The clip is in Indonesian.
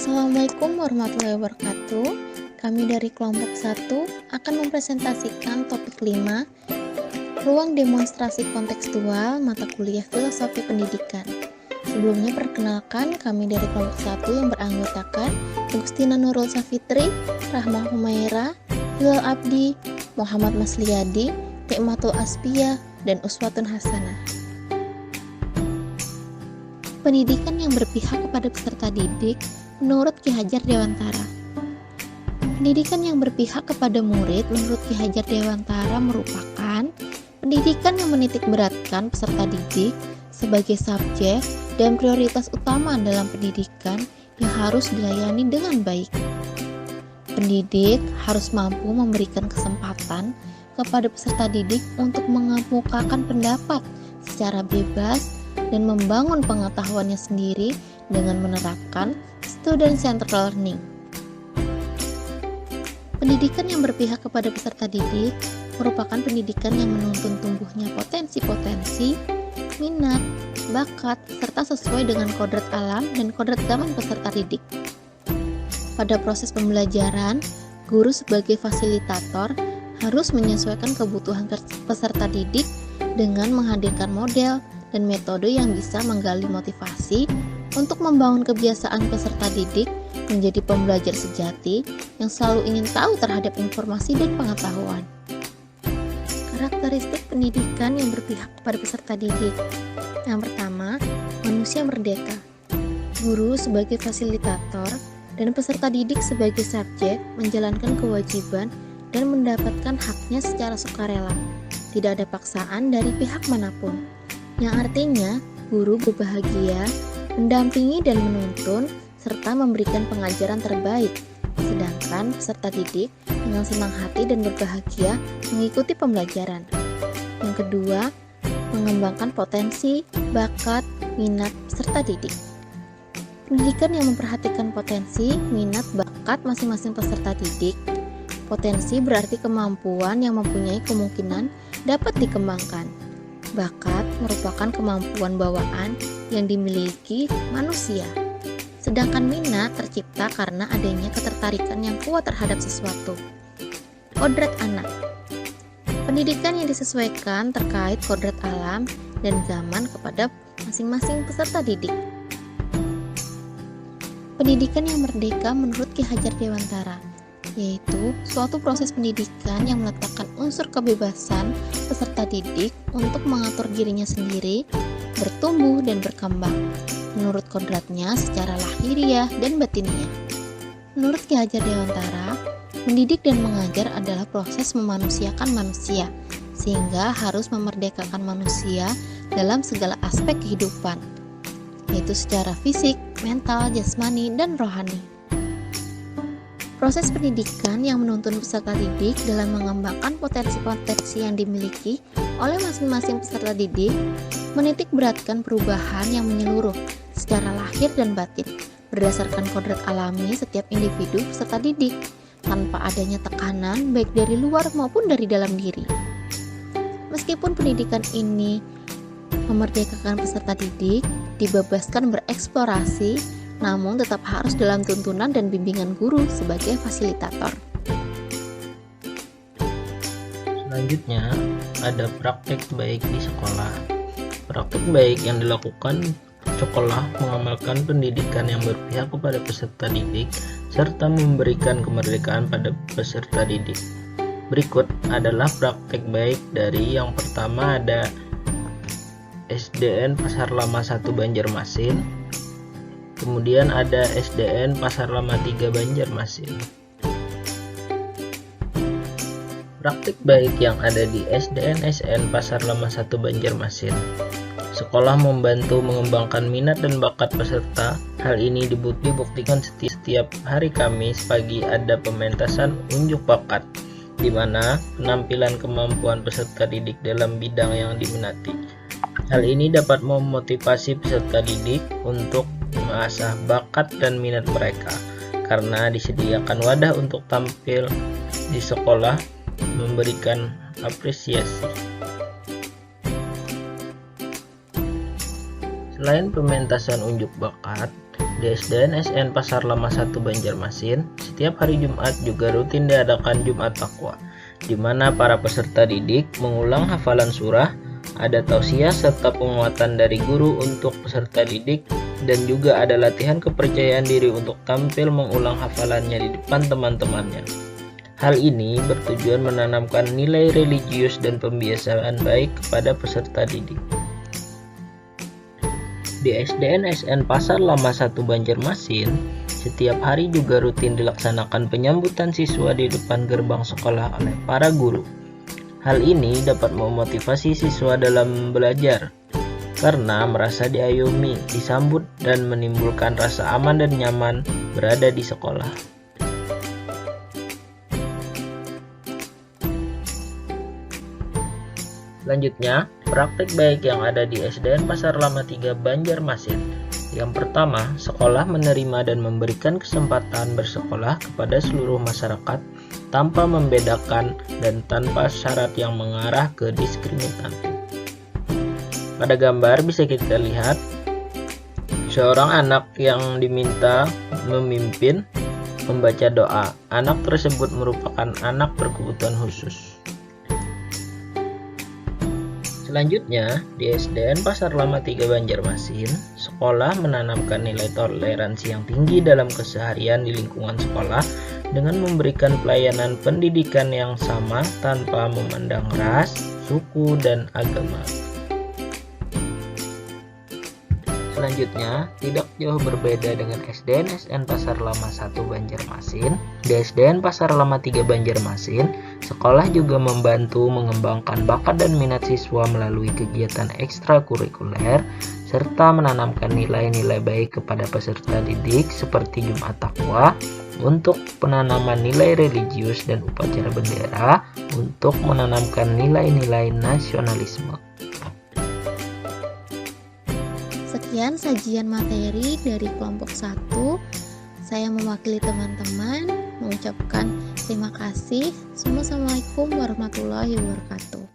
Assalamualaikum warahmatullahi wabarakatuh. Kami dari kelompok 1 akan mempresentasikan topik 5, ruang demonstrasi kontekstual mata kuliah filosofi pendidikan. Sebelumnya perkenalkan, kami dari kelompok 1 yang beranggotakan Agustina Nurul Safitri, Rahma Humaira, Hilal Abdi, Muhammad Masliyadi, Nikmatul Aspia, dan Uswatun Hasanah. Pendidikan yang berpihak kepada peserta didik menurut Ki Hajar Dewantara. Pendidikan yang berpihak kepada murid menurut Ki Hajar Dewantara merupakan pendidikan yang menitikberatkan peserta didik sebagai subjek dan prioritas utama dalam pendidikan yang harus dilayani dengan baik. Pendidik harus mampu memberikan kesempatan kepada peserta didik untuk mengemukakan pendapat secara bebas dan membangun pengetahuannya sendiri dengan menerapkan student-centered learning. Pendidikan yang berpihak kepada peserta didik merupakan pendidikan yang menuntun tumbuhnya potensi-potensi, minat, bakat, serta sesuai dengan kodrat alam dan kodrat zaman peserta didik. Pada proses pembelajaran, guru sebagai fasilitator harus menyesuaikan kebutuhan peserta didik dengan menghadirkan model dan metode yang bisa menggali motivasi untuk membangun kebiasaan peserta didik menjadi pembelajar sejati yang selalu ingin tahu terhadap informasi dan pengetahuan. Karakteristik pendidikan yang berpihak kepada peserta didik. Yang pertama, manusia merdeka. Guru sebagai fasilitator dan peserta didik sebagai subjek menjalankan kewajiban dan mendapatkan haknya secara sukarela. Tidak ada paksaan dari pihak manapun. Yang artinya, guru berbahagia, mendampingi dan menuntun, serta memberikan pengajaran terbaik. Sedangkan peserta didik dengan senang hati dan berbahagia mengikuti pembelajaran. Yang kedua, mengembangkan potensi, bakat, minat peserta didik. Pendidikan yang memperhatikan potensi, minat, bakat masing-masing peserta didik. Potensi berarti kemampuan yang mempunyai kemungkinan dapat dikembangkan. Bakat merupakan kemampuan bawaan yang dimiliki manusia. Sedangkan minat tercipta karena adanya ketertarikan yang kuat terhadap sesuatu. Kodrat anak. Pendidikan yang disesuaikan terkait kodrat alam dan zaman kepada masing-masing peserta didik. Pendidikan yang merdeka menurut Ki Hajar Dewantara, yaitu suatu proses pendidikan yang meletakkan unsur kebebasan peserta didik untuk mengatur dirinya sendiri, bertumbuh dan berkembang menurut kodratnya secara lahiriah dan batiniah. Menurut Ki Hajar Dewantara, mendidik dan mengajar adalah proses memanusiakan manusia, sehingga harus memerdekakan manusia dalam segala aspek kehidupan, yaitu secara fisik, mental, jasmani, dan rohani. Proses pendidikan yang menuntun peserta didik dalam mengembangkan potensi-potensi yang dimiliki oleh masing-masing peserta didik menitik beratkan perubahan yang menyeluruh secara lahir dan batin berdasarkan kodrat alami setiap individu peserta didik tanpa adanya tekanan baik dari luar maupun dari dalam diri. Meskipun pendidikan ini memerdekakan peserta didik, dibebaskan bereksplorasi, namun tetap harus dalam tuntunan dan bimbingan guru sebagai fasilitator. Selanjutnya, ada praktek baik di sekolah. Praktek baik yang dilakukan sekolah mengamalkan pendidikan yang berpihak kepada peserta didik serta memberikan kemerdekaan pada peserta didik. Berikut adalah praktek baik dari yang pertama ada SDN Pasar Lama 1 Banjarmasin. Kemudian ada SDN Pasar Lama 3 Banjarmasin. Praktik baik yang ada di SDN SN Pasar Lama 1 Banjarmasin. Sekolah membantu mengembangkan minat dan bakat peserta. Hal ini dibuktikan setiap hari Kamis pagi ada pementasan unjuk bakat, di mana penampilan kemampuan peserta didik dalam bidang yang diminati. Hal ini dapat memotivasi peserta didik untuk mengasah bakat dan minat mereka karena disediakan wadah untuk tampil di sekolah memberikan apresiasi. Selain pementasan unjuk bakat, Di SDN SN Pasar Lama 1 Banjarmasin, setiap hari Jumat juga rutin diadakan Jumat Takwa, di mana para peserta didik mengulang hafalan surah, ada tausiah serta penguatan dari guru untuk peserta didik, dan juga ada latihan kepercayaan diri untuk tampil mengulang hafalannya di depan teman-temannya. Hal ini bertujuan menanamkan nilai religius dan pembiasaan baik kepada peserta didik. Di SDN SN Pasar Lama 1 Banjarmasin, setiap hari juga rutin dilaksanakan penyambutan siswa di depan gerbang sekolah oleh para guru. Hal ini dapat memotivasi siswa dalam belajar, karena merasa diayomi, disambut, dan menimbulkan rasa aman dan nyaman berada di sekolah. Selanjutnya, praktik baik yang ada di SDN Pasar Lama 3 Banjarmasin. Yang pertama, sekolah menerima dan memberikan kesempatan bersekolah kepada seluruh masyarakat tanpa membedakan dan tanpa syarat yang mengarah ke diskriminatif. Pada gambar bisa kita lihat seorang anak yang diminta memimpin membaca doa. Anak tersebut merupakan anak berkebutuhan khusus. Selanjutnya, di SDN Pasar Lama 3 Banjarmasin, sekolah menanamkan nilai toleransi yang tinggi dalam keseharian di lingkungan sekolah dengan memberikan pelayanan pendidikan yang sama tanpa memandang ras, suku, dan agama. Selanjutnya, tidak jauh berbeda dengan SDN SN Pasar Lama 1 Banjarmasin, di SDN Pasar Lama 3 Banjarmasin, sekolah juga membantu mengembangkan bakat dan minat siswa melalui kegiatan ekstrakurikuler, serta menanamkan nilai-nilai baik kepada peserta didik seperti Jumat Takwa, untuk penanaman nilai religius dan upacara bendera, untuk menanamkan nilai-nilai nasionalisme. Sekian sajian materi dari kelompok 1. Saya mewakili teman-teman mengucapkan terima kasih. Assalamualaikum warahmatullahi wabarakatuh.